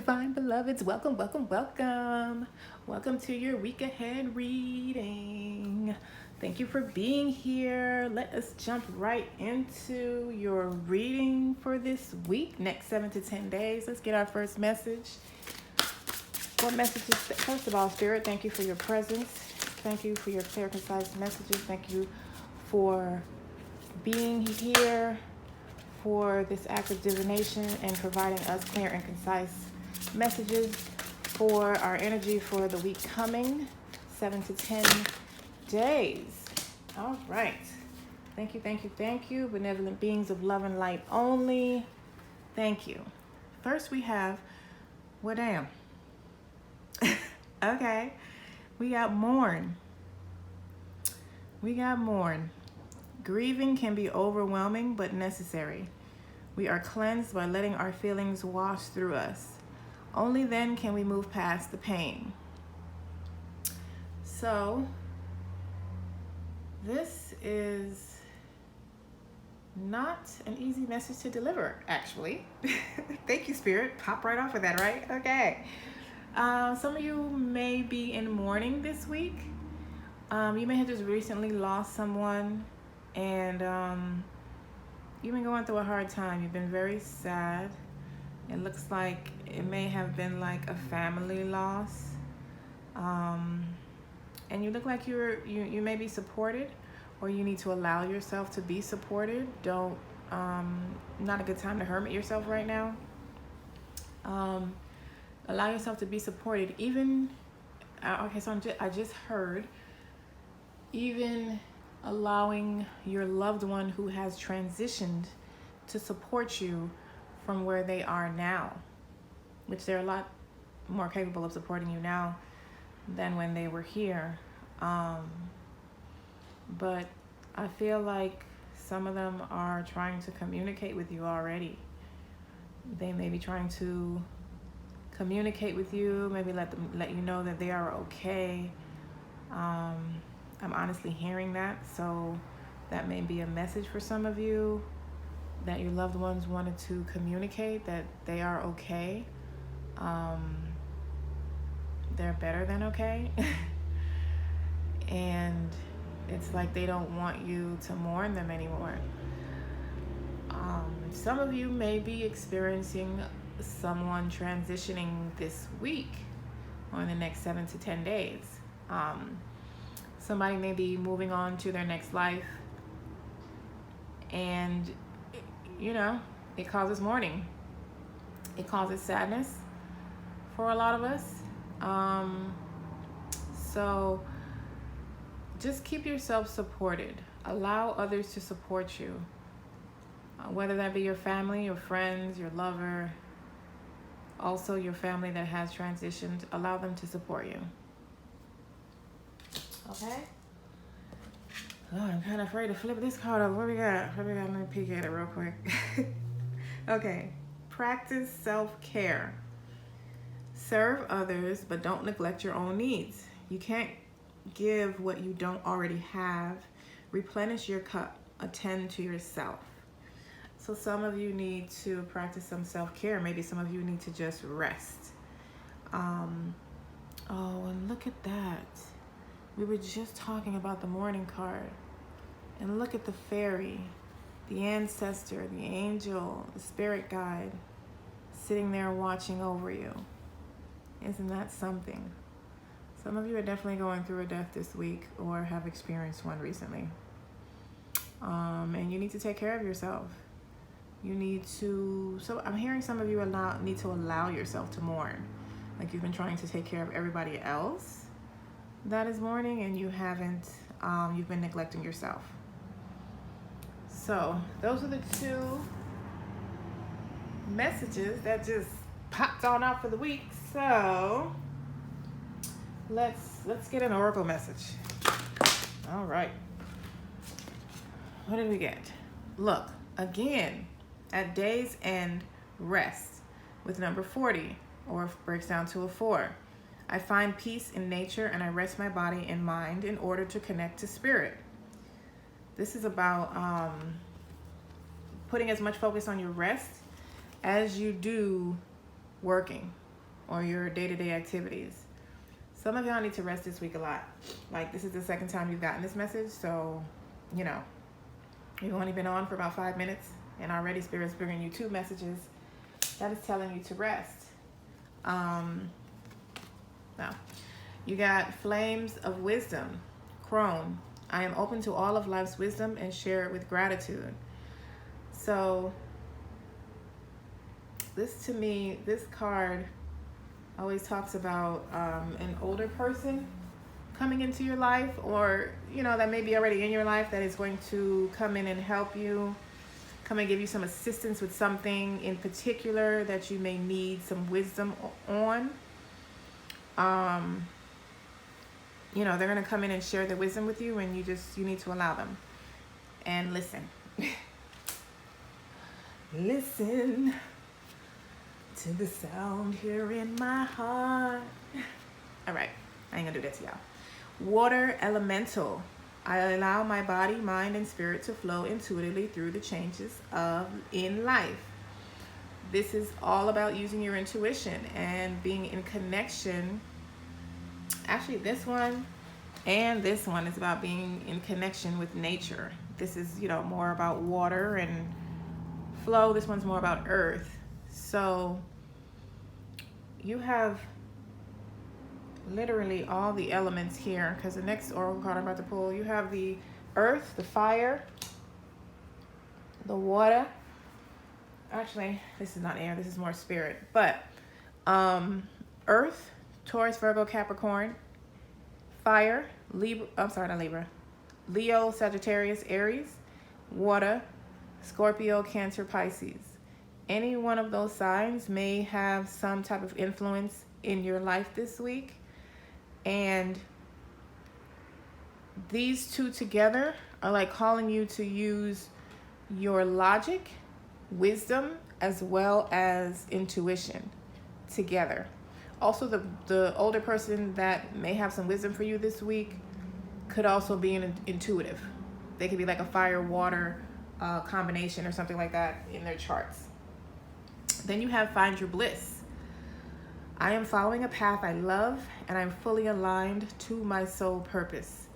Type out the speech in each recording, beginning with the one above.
divine beloveds. Welcome, welcome, welcome. Welcome to your week ahead reading. Thank you for being here. Let us jump right into your reading for this week, next 7 to 10 days. Let's get our first message. What messages? First of all, Spirit, thank you for your presence. Thank you for your clear, concise messages. Thank you for being here for this act of divination and providing us clear and concise messages for our energy for the week coming, 7 to 10 days. All right. Thank you, thank you, thank you. Benevolent beings of love and light only. Thank you. First we have, well, damn. Okay. We got mourn. Grieving can be overwhelming but necessary. We are cleansed by letting our feelings wash through us. Only then can we move past the pain. So, this is not an easy message to deliver, actually. Thank you, Spirit. Pop right off of that, right? Okay. Some of you may be in mourning this week. You may have just recently lost someone, and you've been going through a hard time. You've been very sad. It looks like it may have been like a family loss. And you look like you may be supported, or you need to allow yourself to be supported. Don't, not a good time to hermit yourself right now. Allow yourself to be supported. Even, okay, so I just heard, even allowing your loved one who has transitioned to support you from where they are now, which they're a lot more capable of supporting you now than when they were here. But I feel like some of them are trying to communicate with you already. They may be trying to communicate with you, maybe let you know that they are okay. I'm honestly hearing that, so that may be a message for some of you, that your loved ones wanted to communicate that they are okay. They're better than okay. And it's like they don't want you to mourn them anymore. Some of you may be experiencing someone transitioning this week or in the next 7 to 10 days. Somebody may be moving on to their next life, and it causes mourning. It causes sadness for a lot of us. So just keep yourself supported. Allow others to support you, whether that be your family, your friends, your lover, also your family that has transitioned. Allow them to support you. Okay? Oh, I'm kind of afraid to flip this card over. What we got? Let me peek at it real quick. Okay. Practice self-care. Serve others, but don't neglect your own needs. You can't give what you don't already have. Replenish your cup. Attend to yourself. So some of you need to practice some self-care. Maybe some of you need to just rest. Oh, and look at that. We were just talking about the mourning card. And look at the fairy, the ancestor, the angel, the spirit guide sitting there watching over you. Isn't that something? Some of you are definitely going through a death this week or have experienced one recently. And you need to take care of yourself. You need to, so I'm hearing some of you need to allow yourself to mourn. Like you've been trying to take care of everybody else that is mourning, and you haven't, you've been neglecting yourself. So those are the two messages that just popped on out for the week. So let's get an oracle message. All right. What did we get? Look, again, at day's end, rest with number 40, or breaks down to a 4. I find peace in nature and I rest my body and mind in order to connect to spirit. This is about putting as much focus on your rest as you do working. or your day-to-day activities. Some of y'all need to rest this week a lot. Like, this is the second time you've gotten this message, so, you know, you've only been on for about 5 minutes, and already Spirit's bringing you 2 messages that is telling you to rest. Now, you got Flames of Wisdom, Crone. I am open to all of life's wisdom and share it with gratitude. So, this to me, this card always talks about an older person coming into your life, or, you know, that may be already in your life, that is going to come in and help you, come and give you some assistance with something in particular that you may need some wisdom on. You know, they're going to come in and share their wisdom with you, and you need to allow them and listen. Listen to the sound here in my heart. All right, I ain't gonna do that to y'all. Water Elemental. I allow my body, mind, and spirit to flow intuitively through the changes in life. This is all about using your intuition and being in connection. Actually, this one and this one is about being in connection with nature. This is, you know, more about water and flow. This one's more about earth. So you have literally all the elements here, because the next oracle card I'm about to pull, you have the earth, the fire, the water. Actually, this is not air, this is more spirit. But earth, Taurus, Virgo, Capricorn. Fire, Libra, I'm sorry, not Libra. Leo, Sagittarius, Aries. Water, Scorpio, Cancer, Pisces. Any one of those signs may have some type of influence in your life this week. And these two together are like calling you to use your logic, wisdom, as well as intuition together. Also, the older person that may have some wisdom for you this week could also be an intuitive. They could be like a fire-water combination or something like that in their charts. Then you have Find Your Bliss. I am following a path I love, and I'm fully aligned to my soul purpose.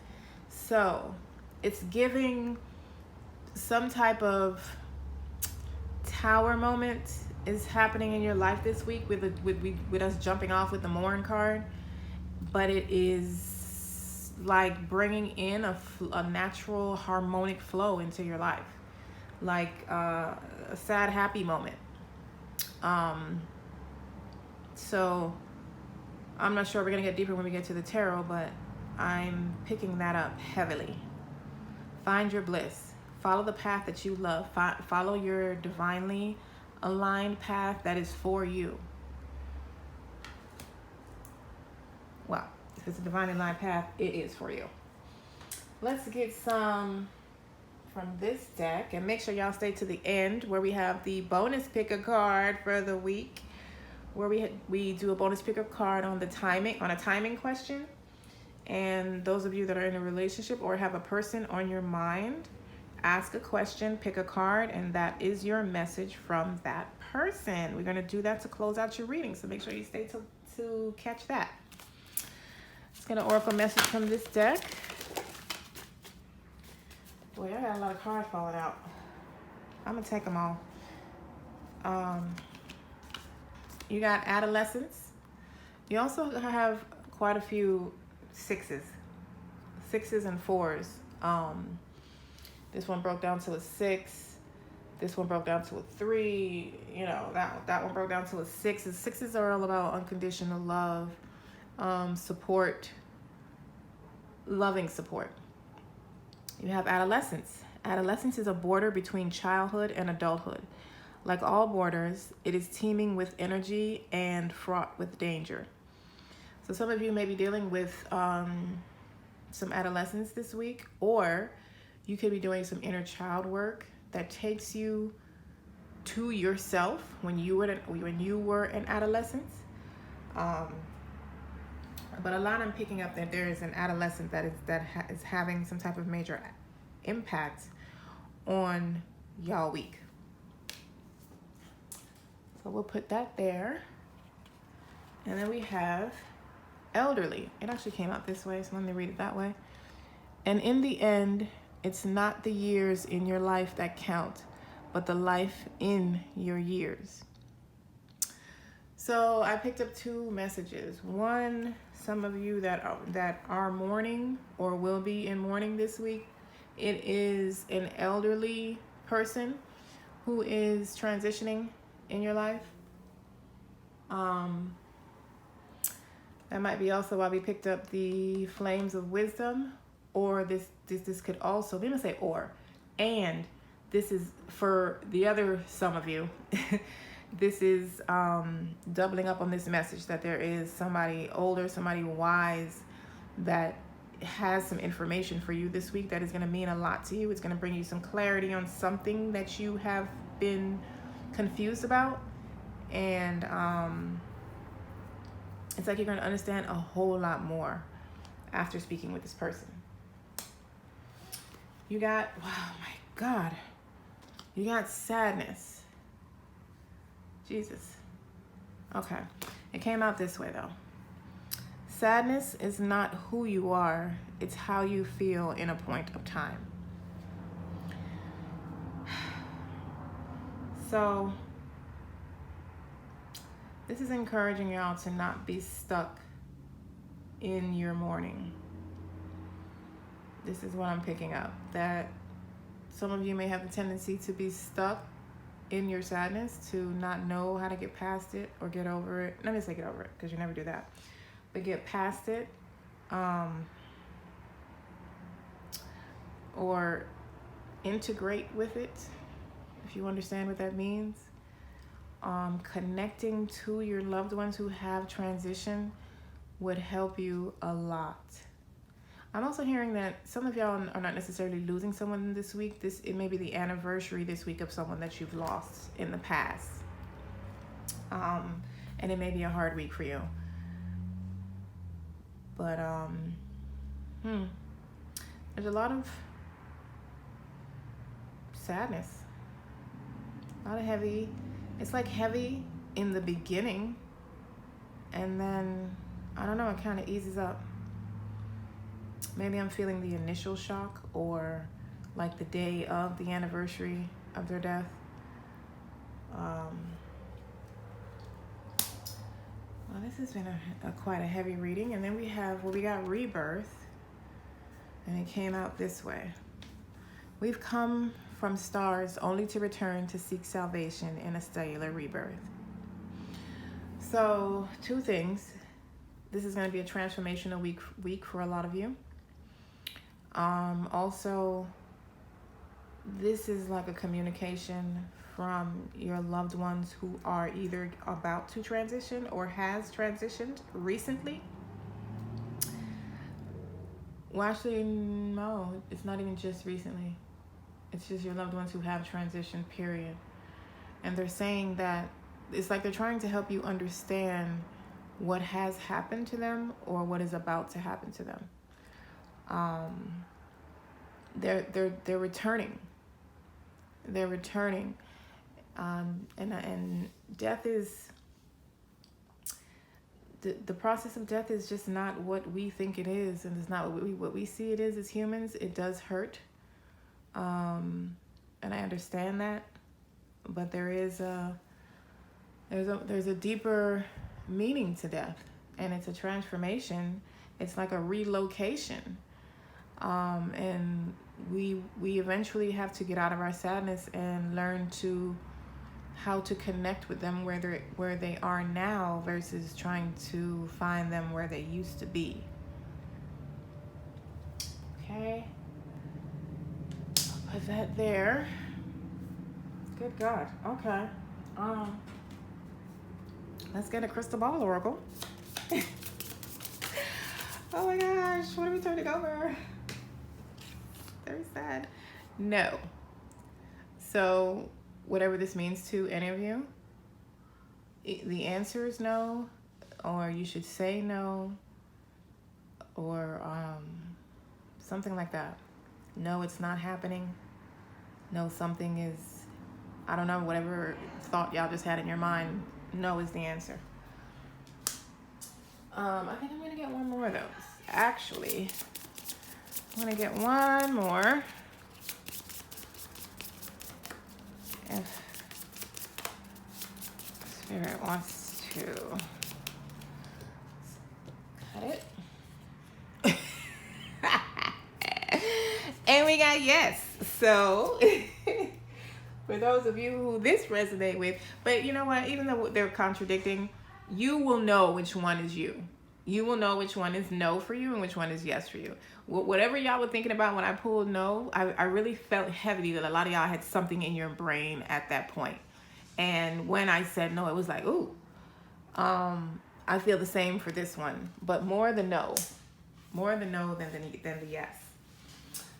So it's giving some type of tower moment is happening in your life this week with us jumping off with the Mourn card, but it is like bringing in a natural harmonic flow into your life, like a sad happy moment. So I'm not sure, we're gonna get deeper when we get to the tarot, but I'm picking that up heavily. Find your bliss. Follow the path that you love. Follow your divinely aligned path that is for you. Well, if it's a divinely aligned path, it is for you. Let's get some from this deck, and make sure y'all stay to the end where we have the bonus pick a card for the week, where we do a bonus pick a card on a timing question. And those of you that are in a relationship or have a person on your mind, ask a question, pick a card, and that is your message from that person. We're going to do that to close out your reading, so make sure you stay to catch that. Let's get an oracle message from this deck. Boy, I got a lot of cards falling out. I'm going to take them all. You got adolescence. You also have quite a few sixes and fours. This one broke down to a 6. This one broke down to a 3. You know, that one broke down to a 6. Sixes are all about unconditional love, support, loving support. You have adolescence. Adolescence is a border between childhood and adulthood. Like all borders, it is teeming with energy and fraught with danger. So some of you may be dealing with some adolescence this week, or you could be doing some inner child work that takes you to yourself when you were an adolescent. But a lot I'm picking up that there is an adolescent that is having some type of major impact on y'all week. So we'll put that there. And then we have elderly. It actually came out this way, so let me read it that way. And in the end, it's not the years in your life that count, but the life in your years. So I picked up two messages. One, some of you that are mourning or will be in mourning this week, it is an elderly person who is transitioning in your life. That might be also why we picked up the flames of wisdom, or this could also, let me say or, and this is for the other some of you. This is doubling up on this message that there is somebody older, somebody wise that has some information for you this week that is going to mean a lot to you. It's going to bring you some clarity on something that you have been confused about. And it's like you're going to understand a whole lot more after speaking with this person. You got, wow, my God. You got sadness. Jesus. Okay. It came out this way, though. Sadness is not who you are. It's how you feel in a point of time. So, this is encouraging y'all to not be stuck in your mourning. This is what I'm picking up. That some of you may have a tendency to be stuck in your sadness, to not know how to get past it or get over it. Let me say get over it, because you never do that. But get past it. Or integrate with it, if you understand what that means. Connecting to your loved ones who have transitioned would help you a lot. I'm also hearing that some of y'all are not necessarily losing someone this week. It may be the anniversary this week of someone that you've lost in the past. And it may be a hard week for you. But there's a lot of sadness. A lot of heavy. It's like heavy in the beginning. And then, I don't know, it kind of eases up. Maybe I'm feeling the initial shock, or like the day of the anniversary of their death. Well, this has been quite a heavy reading. And then we got rebirth. And it came out this way. We've come from stars only to return to seek salvation in a stellar rebirth. So, two things. This is going to be a transformational week for a lot of you. Also, this is like a communication from your loved ones who are either about to transition or has transitioned recently. Well, actually, no, it's not even just recently. It's just your loved ones who have transitioned, period. And they're saying that it's like they're trying to help you understand what has happened to them or what is about to happen to them. They're returning. They're returning. And death is, the process of death is just not what we think it is, and it's not what we see it is as humans. It does hurt. And I understand that, but there's a deeper meaning to death, and it's a transformation. It's like a relocation. And we eventually have to get out of our sadness and learn how to connect with them where they are now versus trying to find them where they used to be. Okay. I'll put that there. Good God. Okay. Let's get a crystal ball oracle. Oh my gosh, what are we turning over? Very sad. No. So, whatever this means to any of you, the answer is no, or you should say no, or something like that. No, it's not happening. No, something is, I don't know, whatever thought y'all just had in your mind, no is the answer. I think I'm gonna get one more of those. Actually, I'm gonna get one more. If Spirit wants to cut it. And we got yes. So for those of you who this resonate with, but you know what, even though they're contradicting, you will know which one is you. You will know which one is no for you and which one is yes for you. Whatever y'all were thinking about when I pulled no, I really felt heavily that a lot of y'all had something in your brain at that point. And when I said no, it was like, ooh. I feel the same for this one, but more the no. More the no than the yes.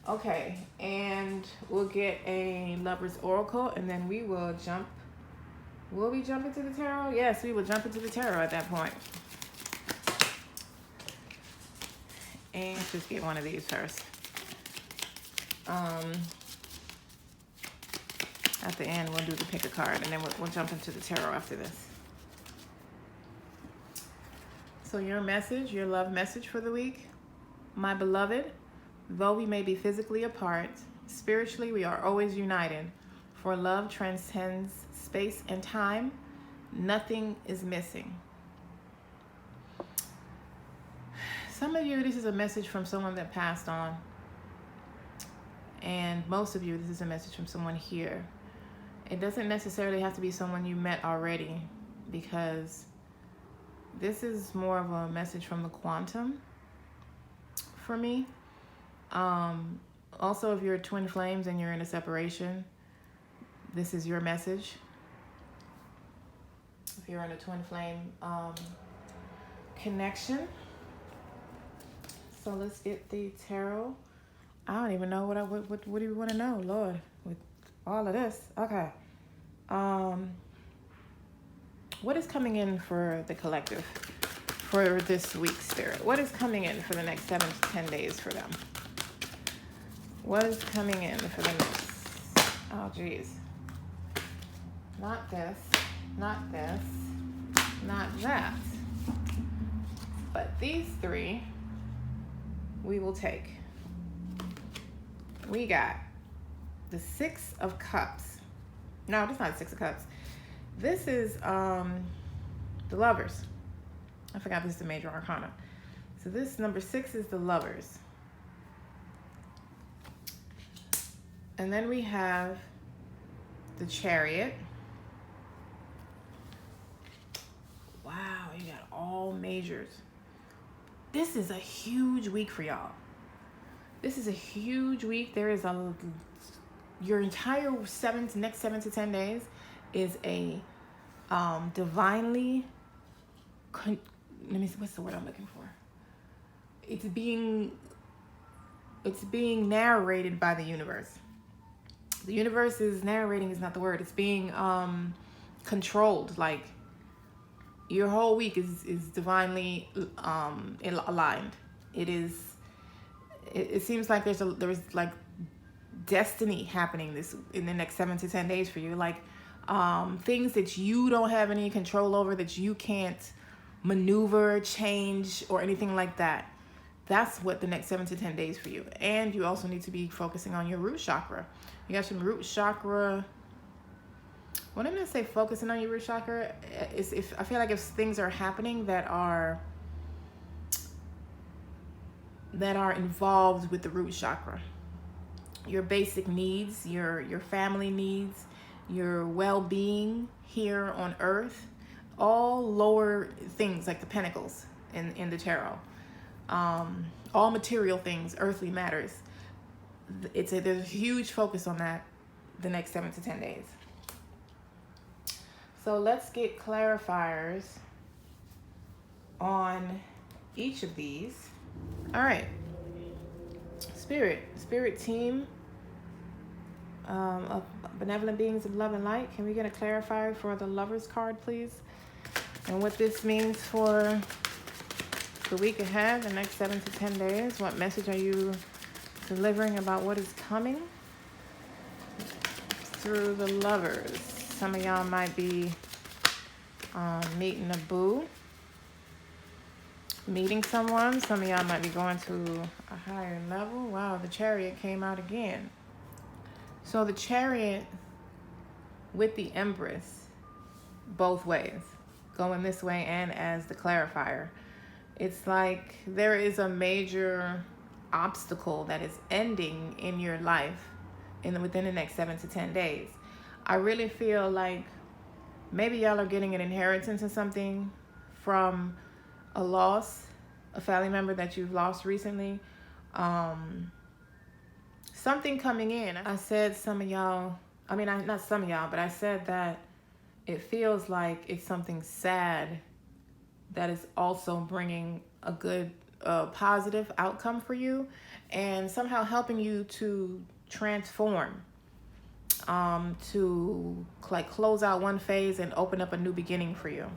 Okay, and we'll get a Lover's Oracle, and then we will jump. Will we jump into the tarot? Yes, we will jump into the tarot at that point. And let's just get one of these first. At the end, we'll do the pick a card, and then we'll jump into the tarot after this. So your message, your love message for the week. My beloved, though we may be physically apart, spiritually we are always united. For love transcends space and time. Nothing is missing. Some of you, this is a message from someone that passed on. And most of you, this is a message from someone here. It doesn't necessarily have to be someone you met already, because this is more of a message from the quantum for me. Also, if you're twin flames and you're in a separation, this is your message. If you're in a twin flame connection. So let's get the tarot. I don't even know what do you want to know, Lord, with all of this. Okay. What is coming in for the collective for this week, Spirit? What is coming in for the next 7 to 10 days for them? What is coming in for the next... Oh, geez. Not this, not this, not that. But these three, we will take. We got the Six of Cups. No, this is not Six of Cups. This is the Lovers. I forgot this is the major arcana. So this number 6 is the Lovers. And then we have the Chariot. Wow, you got all majors. This is a huge week for y'all. This is a huge week. There is your entire next 7 to 10 days is a divinely, let me see, what's the word I'm looking for? It's being narrated by the universe. The universe is narrating is not the word. It's being controlled. Like your whole week is divinely aligned. It seems like there's like destiny happening in the next 7 to 10 days for you. Like things that you don't have any control over, that you can't maneuver, change, or anything like that. That's what the next 7 to 10 days for you. And you also need to be focusing on your root chakra. You got some root chakra. When I'm gonna say focusing on your root chakra, is if I feel like if things are happening that are involved with the root chakra, your basic needs, your family needs, your well-being here on earth, all lower things like the pentacles in the tarot, all material things, earthly matters. There's a huge focus on that the next 7 to 10 days. So let's get clarifiers on each of these. All right, spirit team of benevolent beings of love and light, can we get a clarifier for the Lovers card, please? And what this means for the week ahead, the next 7 to 10 days. What message are you delivering about what is coming through the Lovers? Some of y'all might be meeting a boo. meeting someone. Some of y'all might be going to a higher level. Wow, the Chariot came out again. So the Chariot with the Empress, both ways, going this way and as the clarifier. It's like there is a major obstacle that is ending in your life within the next 7 to 10 days. I really feel like maybe y'all are getting an inheritance or something from a loss, a family member that you've lost recently. Something coming in. I said some of y'all, I mean, not some of y'all, but I said that it feels like it's something sad that is also bringing a good, positive outcome for you and somehow helping you to transform, to like close out one phase and open up a new beginning for you.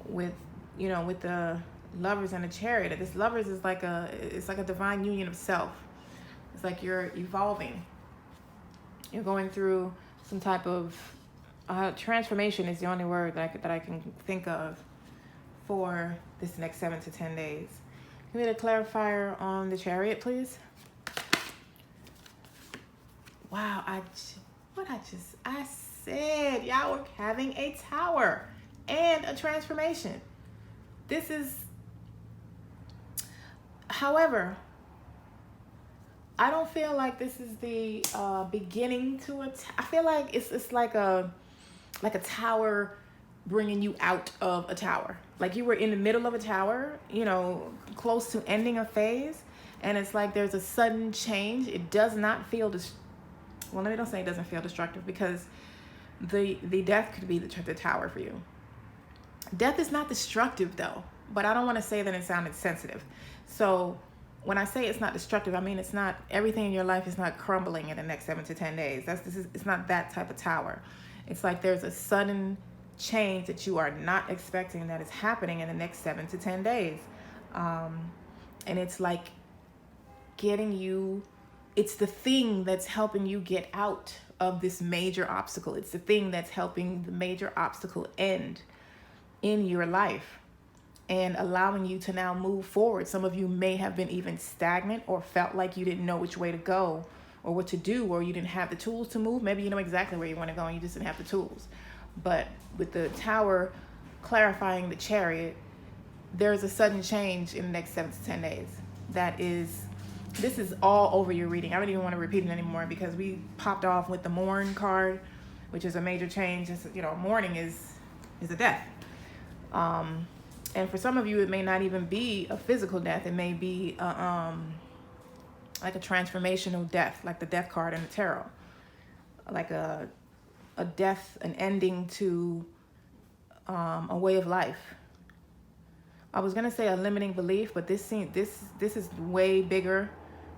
With the Lovers and the Chariot. This Lovers is like it's like a divine union of self. It's like you're evolving. You're going through some type of transformation is the only word that I can think of for this next 7 to 10 days. Give me the clarifier on the Chariot, please. Wow, I said y'all were having a Tower and a transformation. This is, however, I don't feel like this is the beginning to I feel like it's like a tower bringing you out of a tower. Like you were in the middle of a tower, close to ending a phase, and it's like there's a sudden change. It does not feel well, let me don't say it doesn't feel destructive, because the death could be the tower for you. Death is not destructive though, but I don't want to say that it sounded sensitive. So when I say it's not destructive, I mean it's not, everything in your life is not crumbling in the next 7 to 10 days. It's not that type of tower. It's like there's a sudden change that you are not expecting that is happening in the next 7 to 10 days. And it's like it's the thing that's helping you get out of this major obstacle. It's the thing that's helping the major obstacle end in your life and allowing you to now move forward. Some of you may have been even stagnant or felt like you didn't know which way to go or what to do, or you didn't have the tools to move. Maybe you know exactly where you want to go and you just didn't have the tools. But with the Tower clarifying the Chariot, there's a sudden change in the next 7 to 10 days. This is all over your reading. I don't even want to repeat it anymore, because we popped off with the Mourn card, which is a major change. It's, mourning is a death. And for some of you, it may not even be a physical death. It may be like a transformational death, like the Death card in the tarot, like a death, an ending to a way of life. I was gonna say a limiting belief, but this is way bigger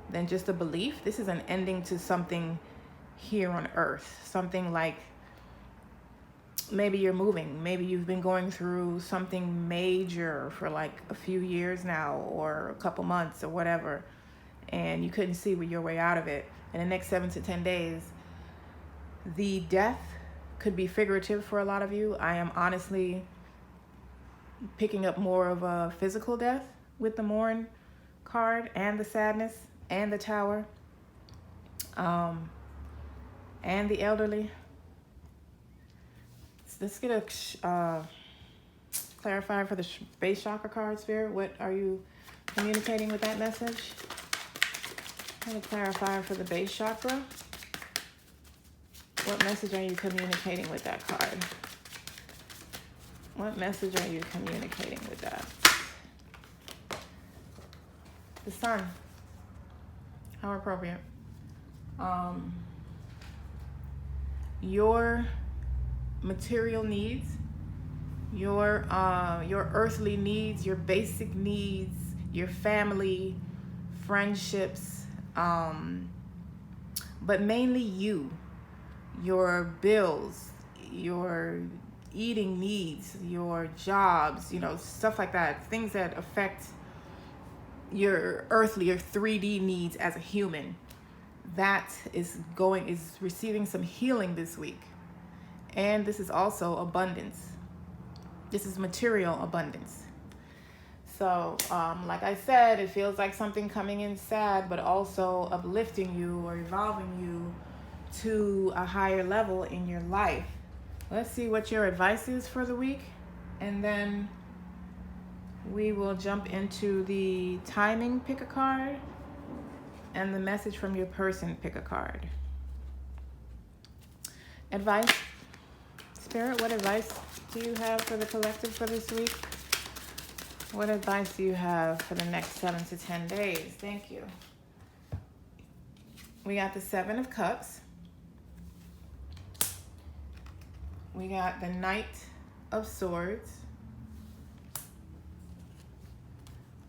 than just a belief. This is an ending to something here on earth. Something like maybe you're moving. Maybe you've been going through something major for like a few years now, or a couple months or whatever, and you couldn't see your way out of it. In the next 7 to 10 days, the death could be figurative for a lot of you. I am honestly picking up more of a physical death with the Mourn card and the Sadness and the Tower, and the Elderly. Let's get a clarifier for the base chakra card, Spirit. What are you communicating with that message? Get a clarifier for the base chakra. What message are you communicating with that card? What message are you communicating with that? The Sun. How appropriate. Your material needs, your earthly needs, your basic needs, your family, friendships, but mainly your bills, your eating needs, your jobs, stuff like that, things that affect your earthly or 3D needs as a human. That is receiving some healing this week. And this is also abundance. This is material abundance. So, like I said, it feels like something coming in sad, but also uplifting you or evolving you to a higher level in your life. Let's see what your advice is for the week. And then we will jump into the timing, pick a card, and the message from your person, pick a card. Advice. Spirit, what advice do you have for the collective for this week? What advice do you have for the next 7 to 10 days? Thank you. We got the 7 of Cups. We got the Knight of Swords.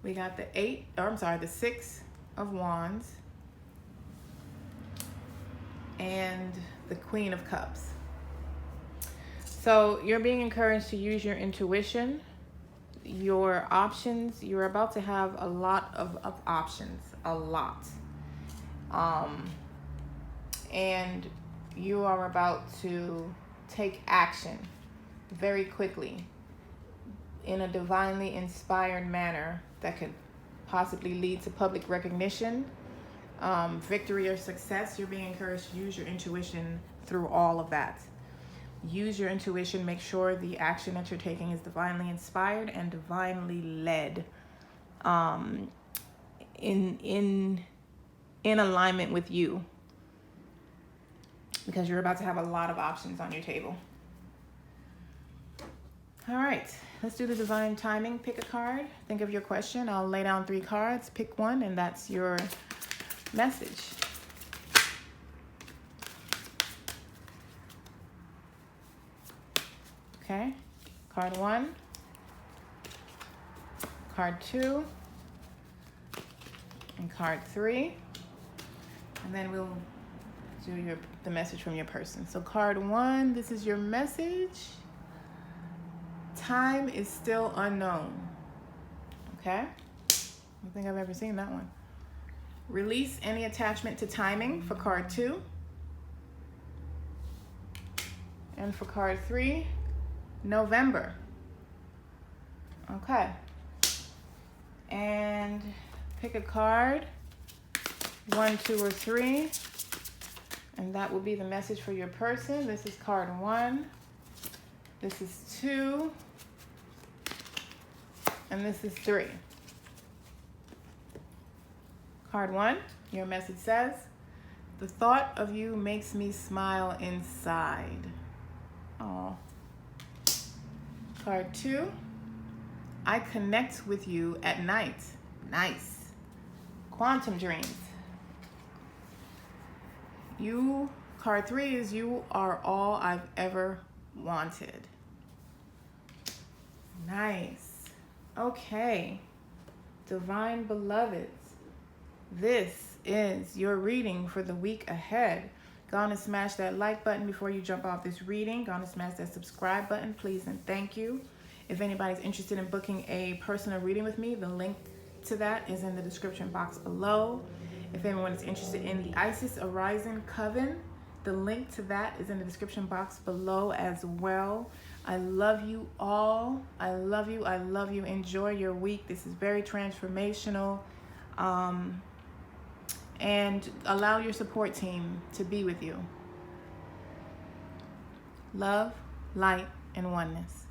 We got the 6 of Wands. And the Queen of Cups. So you're being encouraged to use your intuition, your options. You're about to have a lot of options, a lot. And you are about to take action very quickly in a divinely inspired manner that could possibly lead to public recognition, victory or success. You're being encouraged to use your intuition through all of that. Use your intuition. Make sure the action that you're taking is divinely inspired and divinely led, in alignment with you, because you're about to have a lot of options on your table. All right, let's do the divine timing. Pick a card. Think of your question. I'll lay down 3 cards. Pick one, and that's your message. Okay, card 1, card 2, and card 3, and then we'll do the message from your person. So card 1, this is your message. Time is still unknown. Okay, I don't think I've ever seen that one. Release any attachment to timing for card 2, and for card 3, November. Okay. And pick a card, 1, 2, or 3. And that will be the message for your person. This is card 1. This is 2. And this is 3. Card 1, your message says, the thought of you makes me smile inside. Oh. Card 2, I connect with you at night. Nice. Quantum dreams. Card 3 is you are all I've ever wanted. Nice. Okay. Divine beloveds, this is your reading for the week ahead. Go on and smash that like button before you jump off this reading. Go on and smash that subscribe button, please and thank you. If anybody's interested in booking a personal reading with me, the link to that is in the description box below. If anyone is interested in the Isis Horizon Coven, the link to that is in the description box below as well. I love you all. I love you. I love you. Enjoy your week. This is very transformational. And allow your support team to be with you. Love, light, and oneness.